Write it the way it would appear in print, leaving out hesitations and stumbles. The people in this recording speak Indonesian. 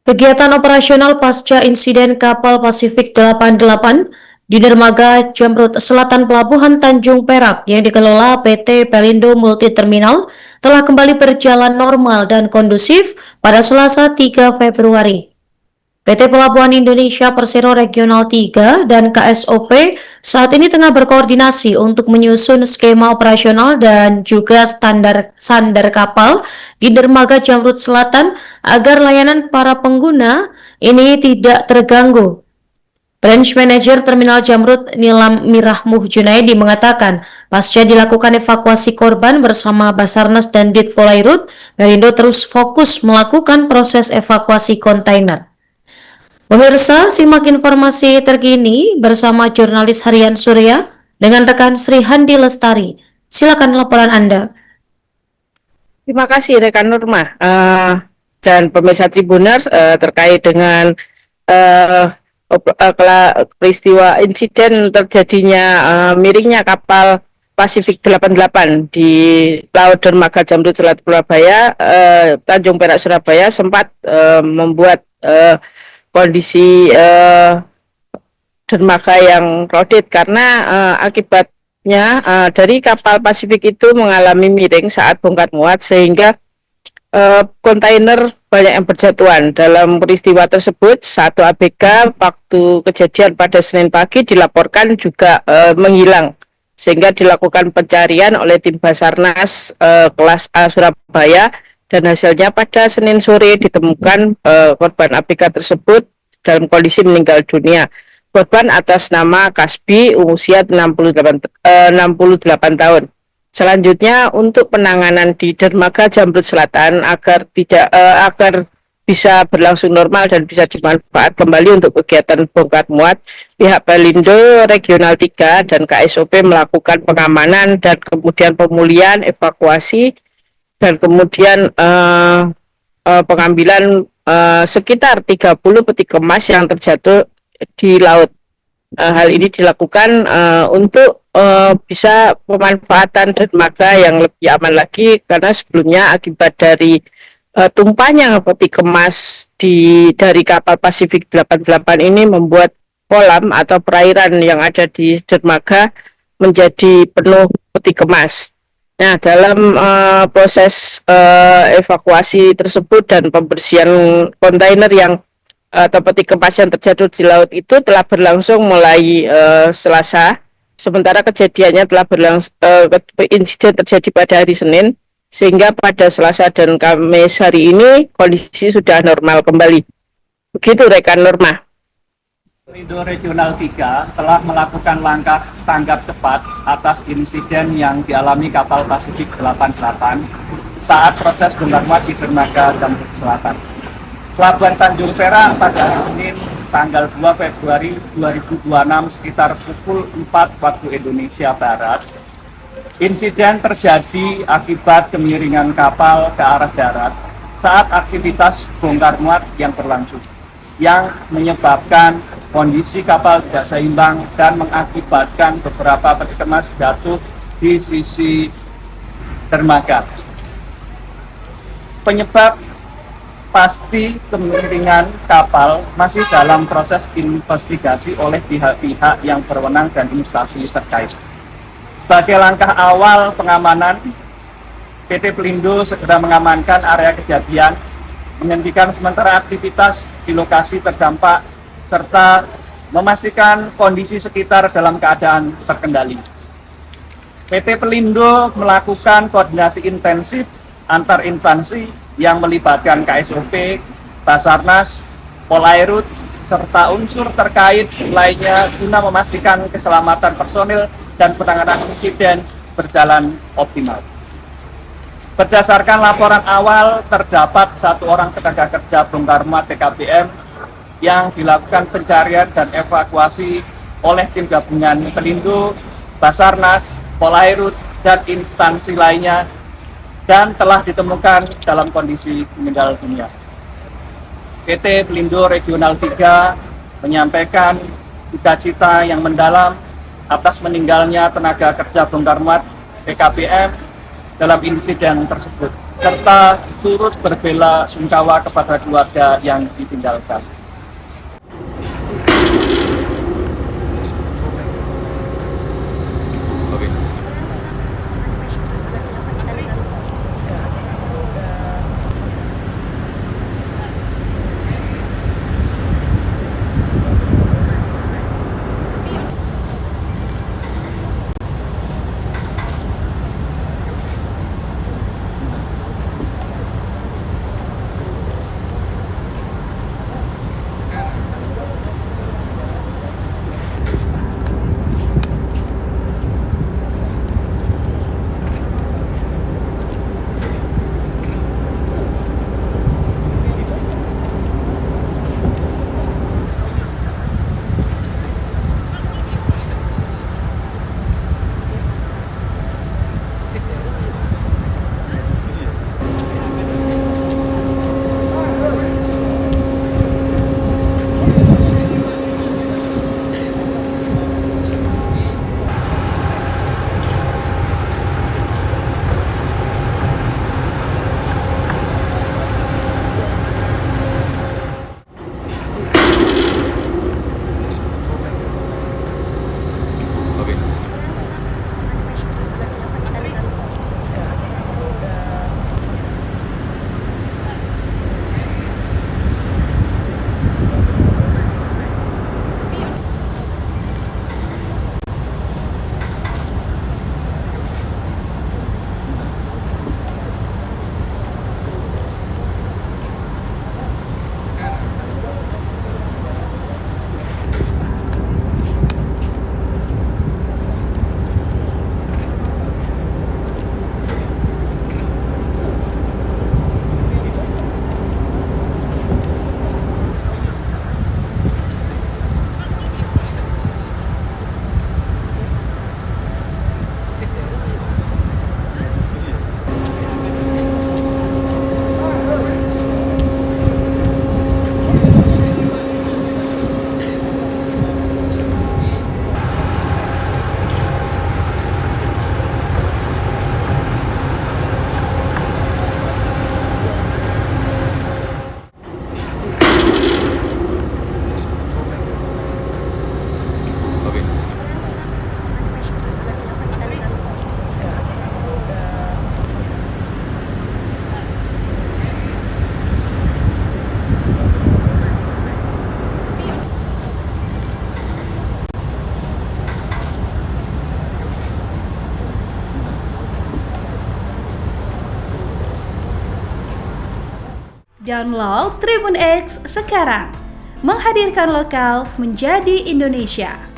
Kegiatan operasional pasca insiden kapal Pasifik 88 di dermaga Jamrut Selatan Pelabuhan Tanjung Perak yang dikelola PT Pelindo Multi Terminal telah kembali berjalan normal dan kondusif pada Selasa 3 Februari. PT Pelabuhan Indonesia Persero Regional 3 dan KSOP saat ini tengah berkoordinasi untuk menyusun skema operasional dan juga standar sandar kapal di dermaga Jamrut Selatan agar layanan para pengguna ini tidak terganggu. Branch Manager Terminal Jamrut Nilam Mirahmuh Junaidi mengatakan, pasca dilakukan evakuasi korban bersama Basarnas dan Dit Polairut, Pelindo terus fokus melakukan proses evakuasi kontainer. Pemirsa, simak informasi terkini bersama jurnalis harian Surya dengan rekan Sri Handi Lestari. Silakan laporan Anda. Terima kasih rekan Nurma dan pemirsa Tribuners terkait dengan peristiwa insiden terjadinya miringnya kapal Pasifik 88 di Laut Dermaga Jamrut Selatan Surabaya, Tanjung Perak Surabaya sempat membuat kondisi dermaga yang crowded karena akibatnya dari kapal Pasifik itu mengalami miring saat bongkar muat sehingga kontainer banyak yang berjatuhan. Dalam peristiwa tersebut, satu ABK waktu kejadian pada Senin pagi dilaporkan juga menghilang, sehingga dilakukan pencarian oleh tim Basarnas kelas A Surabaya, dan hasilnya pada Senin sore ditemukan korban ABK tersebut dalam kondisi meninggal dunia. Korban atas nama Kasbi, usia 68 tahun. Selanjutnya, untuk penanganan di dermaga Jamrut Selatan agar bisa berlangsung normal dan bisa dimanfaat kembali untuk kegiatan bongkar muat, pihak Pelindo Regional 3 dan KSOP melakukan pengamanan dan kemudian pemulihan, evakuasi, dan kemudian pengambilan sekitar 30 peti kemas yang terjatuh di laut. Hal ini dilakukan untuk bisa pemanfaatan dermaga yang lebih aman lagi, karena sebelumnya akibat dari tumpahnya peti kemas dari kapal Pasifik 88 ini membuat kolam atau perairan yang ada di dermaga menjadi penuh peti kemas. Nah, dalam proses evakuasi tersebut dan pembersihan kontainer atau peti kemas yang terjatuh di laut itu telah berlangsung mulai Selasa, sementara kejadiannya insiden terjadi pada hari Senin, sehingga pada Selasa dan Kamis hari ini kondisi sudah normal kembali. Begitu rekan Norma. Pelindo Regional 3 telah melakukan langkah tanggap cepat atas insiden yang dialami kapal Pasifik 88 saat proses bongkar muat di dermaga Jamrut Selatan, Pelabuhan Tanjung Perak pada hari Senin tanggal 2 Februari 2026 sekitar pukul 4 waktu Indonesia Barat. Insiden terjadi akibat kemiringan kapal ke arah darat saat aktivitas bongkar muat yang berlangsung, yang menyebabkan kondisi kapal tidak seimbang dan mengakibatkan beberapa peti kemas jatuh di sisi dermaga. Penyebab pasti kemiringan kapal masih dalam proses investigasi oleh pihak-pihak yang berwenang dan instansi terkait. Sebagai langkah awal pengamanan, PT Pelindo segera mengamankan area kejadian, menghentikan sementara aktivitas di lokasi terdampak, serta memastikan kondisi sekitar dalam keadaan terkendali. PT Pelindo melakukan koordinasi intensif antar instansi yang melibatkan KSOP, Basarnas, Polairut, serta unsur terkait lainnya guna memastikan keselamatan personil dan penanganan insiden berjalan optimal. Berdasarkan laporan awal, terdapat 1 orang tenaga kerja bongkar muat TKBM yang dilakukan pencarian dan evakuasi oleh tim gabungan Pelindo, Basarnas, Polairut, dan instansi lainnya, dan telah ditemukan dalam kondisi meninggal dunia. PT Pelindo Regional 3 menyampaikan duka cita yang mendalam atas meninggalnya tenaga kerja bongkar muat PKBM dalam insiden tersebut. serta turut berbela sungkawa kepada keluarga yang ditinggalkan. Download Tribun X sekarang, menghadirkan lokal menjadi Indonesia.